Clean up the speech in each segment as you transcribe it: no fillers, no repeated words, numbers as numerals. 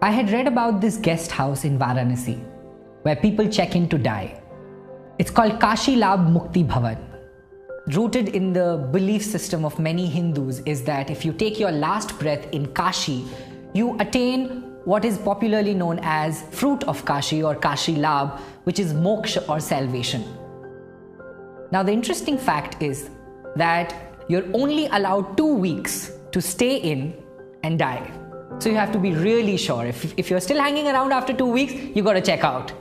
I had read about this guest house in Varanasi where people check in to die. It's called Kashi, labh, mukti, bhawan. Rooted in the belief system of many Hindus is that if you take your last breath in Kashi, you attain what is popularly known as fruit of Kashi or Kashi labh, which is moksha or salvation. Now the interesting fact is that you're only allowed 2 weeks to stay in and die. So you have to be really sure. If you're still hanging around after 2 weeks, you got to check out.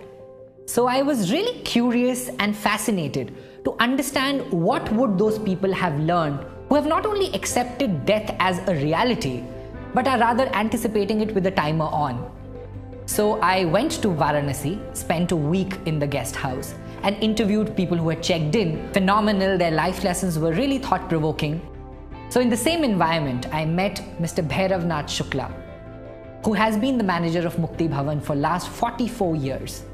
So I was really curious and fascinated to understand what would those people have learned who have not only accepted death as a reality, but are rather anticipating it with the timer on. So I went to Varanasi, spent a week in the guest house and interviewed people who had checked in. Phenomenal, their life lessons were really thought-provoking. So in the same environment, I met Mr. Bhairavnath Shukla, who has been the manager of Mukti Bhawan for last 44 years.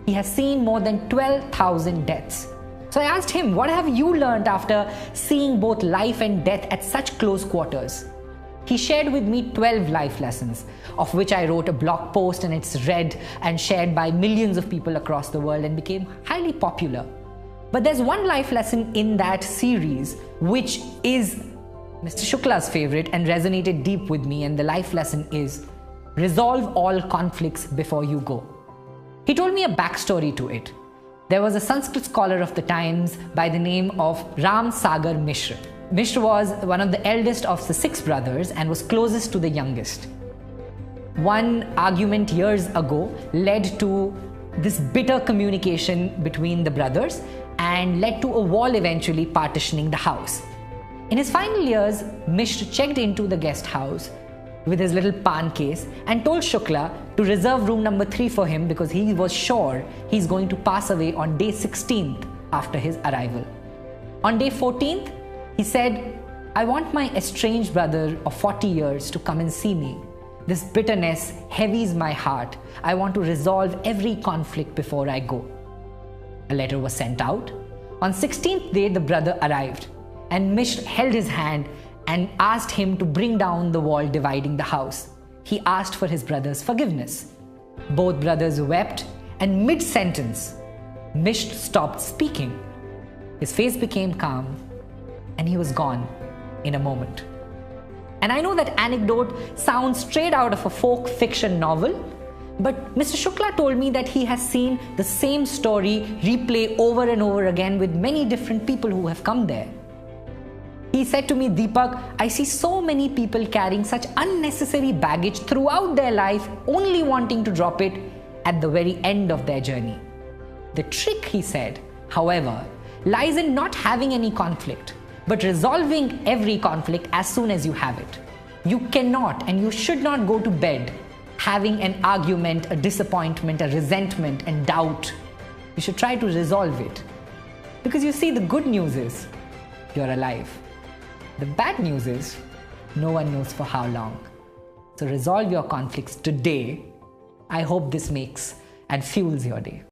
He has seen more than 12,000 deaths. So I asked him, what have you learned after seeing both life and death at such close quarters? He shared with me 12 life lessons, of which I wrote a blog post, and it's read and shared by millions of people across the world and became highly popular. But there's one life lesson in that series which is Mr. Shukla's favorite and resonated deep with me, and the life lesson is resolve all conflicts before you go. He told me a backstory to it. There was a Sanskrit scholar of the times by the name of Ram Sagar Mishra. Mishra was one of the eldest of the 6 brothers and was closest to the youngest. One argument years ago led to this bitter communication between the brothers and led to a wall eventually partitioning the house. In his final years, Mishra checked into the guest house with his little pan case and told Shukla to reserve room number 3 for him because he was sure he's going to pass away on day 16th after his arrival. On day 14th, he said, I want my estranged brother of 40 years to come and see me. This bitterness heavies my heart. I want to resolve every conflict before I go. A letter was sent out. On 16th day, the brother arrived and Mishra held his hand and asked him to bring down the wall dividing the house. He asked for his brother's forgiveness. Both brothers wept, and mid-sentence, Mishra stopped speaking. His face became calm and he was gone in a moment. And I know that anecdote sounds straight out of a folk fiction novel, but Mr. Shukla told me that he has seen the same story replay over and over again with many different people who have come there. He said to me, Deepak, I see so many people carrying such unnecessary baggage throughout their life, only wanting to drop it at the very end of their journey. The trick, he said, however, lies in not having any conflict, but resolving every conflict as soon as you have it. You cannot and you should not go to bed having an argument, a disappointment, a resentment and doubt. You should try to resolve it. Because you see, the good news is you're alive. The bad news is no one knows for how long. So resolve your conflicts today. I hope this makes and fuels your day.